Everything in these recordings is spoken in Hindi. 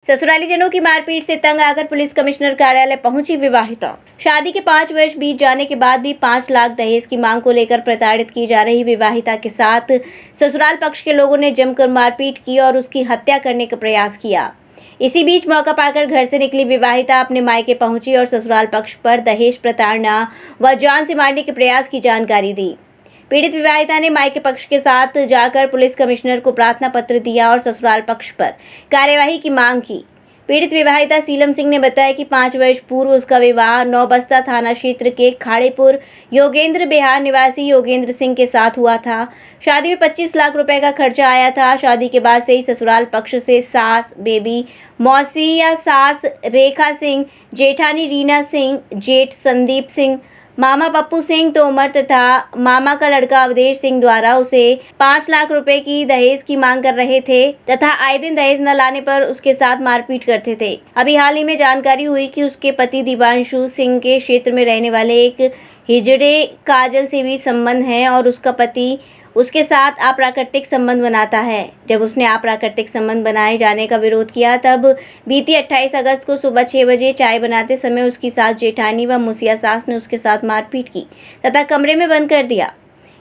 ससुरालीजनों की मारपीट से तंग आकर पुलिस कमिश्नर कार्यालय पहुंची विवाहिता। शादी के 5 वर्ष बीत जाने के बाद भी 5 लाख दहेज की मांग को लेकर प्रताड़ित की जा रही विवाहिता के साथ ससुराल पक्ष के लोगों ने जमकर मारपीट की और उसकी हत्या करने का प्रयास किया। इसी बीच मौका पाकर घर से निकली विवाहिता अपने मायके पहुंची और ससुराल पक्ष पर दहेज प्रताड़ना व जान से मारने के प्रयास की जानकारी दी। पीड़ित विवाहिता ने मायके पक्ष के साथ जाकर पुलिस कमिश्नर को प्रार्थना पत्र दिया और ससुराल पक्ष पर कार्यवाही की मांग की। पीड़ित विवाहिता सीलम सिंह ने बताया कि 5 वर्ष पूर्व उसका विवाह नौबस्ता थाना क्षेत्र के खाड़ेपुर योगेंद्र बिहार निवासी योगेंद्र सिंह के साथ हुआ था। शादी में 25 लाख रुपए का खर्चा आया था। शादी के बाद से ही ससुराल पक्ष से सास बेबी मौसी या सास रेखा सिंह, जेठानी रीना सिंह, जेठ संदीप सिंह, मामा पप्पू सिंह तोमर तथा मामा का लड़का अवधेश सिंह द्वारा उसे 5 लाख रुपए की दहेज की मांग कर रहे थे तथा आए दिन दहेज न लाने पर उसके साथ मारपीट करते थे। अभी हाल ही में जानकारी हुई कि उसके पति दिवांशु सिंह के क्षेत्र में रहने वाले एक हिजड़े काजल से भी संबंध है और उसका पति उसके साथ अप्राकृतिक संबंध बनाता है। जब उसने अप्राकृतिक संबंध बनाए जाने का विरोध किया तब बीती 28 अगस्त को सुबह 6 बजे चाय बनाते समय उसकी सास जेठानी व मुसिया सास ने उसके साथ मारपीट की तथा कमरे में बंद कर दिया।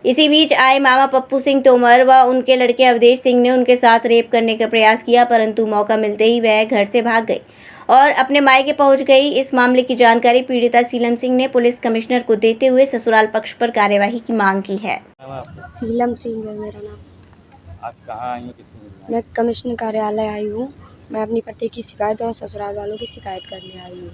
इसी बीच आए मामा पप्पू सिंह तोमर व उनके लड़के अवधेश सिंह ने उनके साथ रेप करने का प्रयास किया, परंतु मौका मिलते ही वह घर से भाग गई और अपने मायके पहुंच गई। इस मामले की जानकारी पीड़िता सीलम सिंह ने पुलिस कमिश्नर को देते हुए ससुराल पक्ष पर कार्यवाही की मांग की है। सीलम सिंह है मेरा नाम। आप कहाँ आई हो? किससे मिलने? मैं कमिश्नर कार्यालय आई हूँ। मैं अपनी पति की शिकायत और ससुराल वालों की शिकायत करने आई हूँ।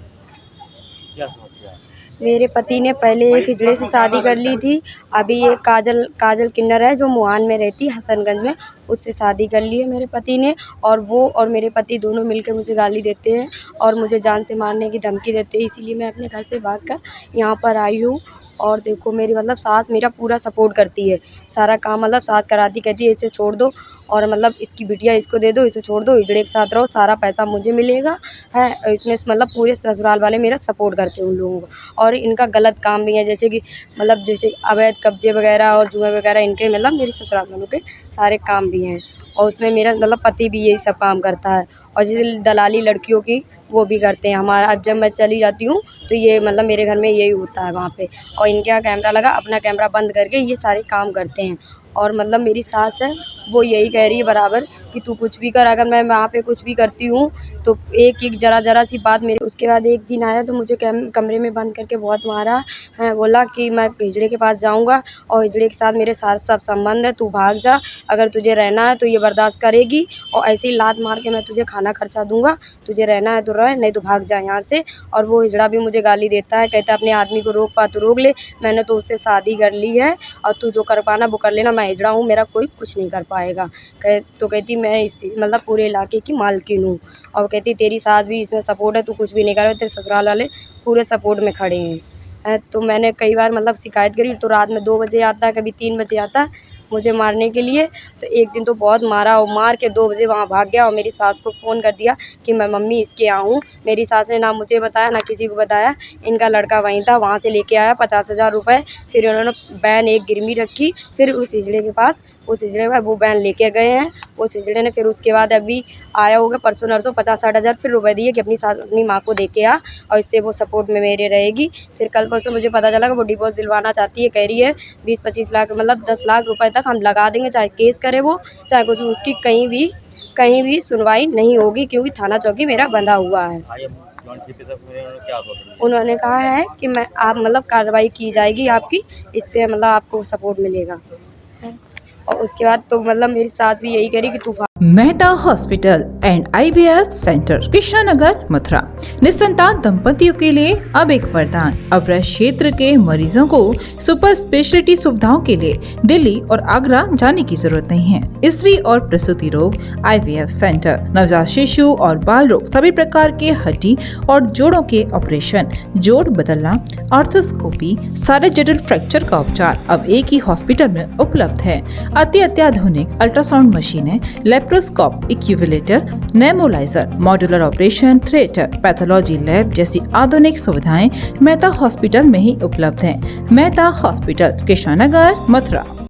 क्या समस्या है? मेरे पति ने पहले एक हिजड़े से शादी कर ली थी। अभी ये काजल किन्नर है जो मुहान में रहती हसनगंज में, उससे शादी कर ली है मेरे पति ने। और वो और मेरे पति दोनों मिलकर मुझे गाली देते हैं और मुझे जान से मारने की धमकी देते हैं। इसीलिए मैं अपने घर से भागकर यहाँ पर आई हूँ। और देखो मेरी सास मेरा पूरा सपोर्ट करती है, सारा काम सास कराती, कहती है इसे छोड़ दो और इसकी बिटिया इसको दे दो, इसे छोड़ दो, हिजड़े के साथ रहो, सारा पैसा मुझे मिलेगा है। इसमें पूरे ससुराल वाले मेरा सपोर्ट करते हैं उन लोगों को। और इनका गलत काम भी है, जैसे कि जैसे अवैध कब्जे वगैरह और जुए वगैरह, इनके मेरे ससुराल वालों के सारे काम भी हैं। और उसमें मेरा पति भी यही सब काम करता है। और जैसे दलाली लड़कियों की वो भी करते हैं हमारा। अब जब मैं चली जाती हूँ तो ये मेरे घर में यही होता है वहाँ पे। और इनके यहाँ कैमरा लगा, अपना कैमरा बंद करके ये सारे काम करते हैं। और मेरी सास है वो यही कह रही है बराबर कि तू कुछ भी कर, अगर मैं वहाँ पे कुछ भी करती हूँ तो एक जरा सी बात मेरे। उसके बाद एक दिन आया तो मुझे कमरे में बंद करके बहुत मारा है। बोला कि मैं हिजड़े के पास जाऊँगा और हिजड़े के साथ मेरे साथ सब संबंध है, तू भाग जा, अगर तुझे रहना है तो ये बर्दाश्त करेगी और ऐसे ही लात मार के मैं तुझे खाना खर्चा दूँगा, तुझे रहना है तो रह, नहीं तो भाग जा यहाँ से। और वो हिजड़ा भी मुझे गाली देता है, कहता है अपने आदमी को रोक पा तो रोक ले, मैंने तो उससे शादी कर ली है और तू जो कर पाना वो कर लेना, मैं हिजड़ा हूँ, मेरा कोई कुछ नहीं कर पाएगा। तो कहती मैं इस पूरे इलाके की मालकिन हूँ। और कहती तेरी सास भी इसमें सपोर्ट है, तू कुछ भी नहीं कर, तेरे ससुराल वाले पूरे सपोर्ट में खड़े हैं। तो मैंने कई बार शिकायत करी, तो रात में 2 बजे आता है, कभी 3 बजे आता है मुझे मारने के लिए। तो एक दिन तो बहुत मारा और मार के 2 बजे वहाँ भाग गया और मेरी सास को फ़ोन कर दिया कि मैं मम्मी इसके यहाँ हूँ। मेरी सास ने ना मुझे बताया ना किसी को बताया, इनका लड़का वहीं था, वहाँ से लेके आया 50,000 रुपये। फिर उन्होंने बैन एक गिरवी रखी, फिर उस हिजड़े के पास वो बैन लेके गए हैं। उस हिजड़े ने फिर उसके बाद अभी आया होगा परसों नरसों 50-60 हज़ार फिर रुपये दिए कि अपनी माँ को दे के आ और इससे वो सपोर्ट में मेरे रहेगी। फिर कल परसों मुझे पता चला कि वो डिवोर्स दिलवाना चाहती है, कह रही है 20-25 लाख 10 लाख रुपए तक हम लगा देंगे, चाहे केस करे वो, चाहे कुछ, उसकी कहीं भी सुनवाई नहीं होगी क्योंकि थाना चौकी मेरा बंधा हुआ है। उन्होंने कहा है कि मैं आप कार्रवाई की जाएगी आपकी, इससे आपको सपोर्ट मिलेगा। और उसके बाद तो मेरी साथ भी यही करी कि तू Mehta hospital and IVF centre, Krishnanagar, Mathura. निसंतान दंपतियों के लिए अब एक वरदान। अब क्षेत्र के मरीजों को सुपर स्पेशलिटी सुविधाओं के लिए दिल्ली और आगरा जाने की जरूरत नहीं है। स्त्री और प्रसूति रोग IVF सेंटर, नवजात शिशु और बाल रोग, सभी प्रकार के हड्डी और जोड़ों के ऑपरेशन, जोड़ बदलना, आर्थोस्कोपी, सारे जटिल फ्रैक्चर का उपचार अब एक ही हॉस्पिटल में उपलब्ध है। अत्याधुनिक अल्ट्रासाउंड मशीनें, लेप्रोस्कोप, इक्यूविलेटर, नेमोलाइजर, modular operation theatre, pathology lab जैसी आधुनिक सुविधाएं मेहता हॉस्पिटल में ही उपलब्ध हैं। मेहता हॉस्पिटल, कृष्णानगर, मथुरा।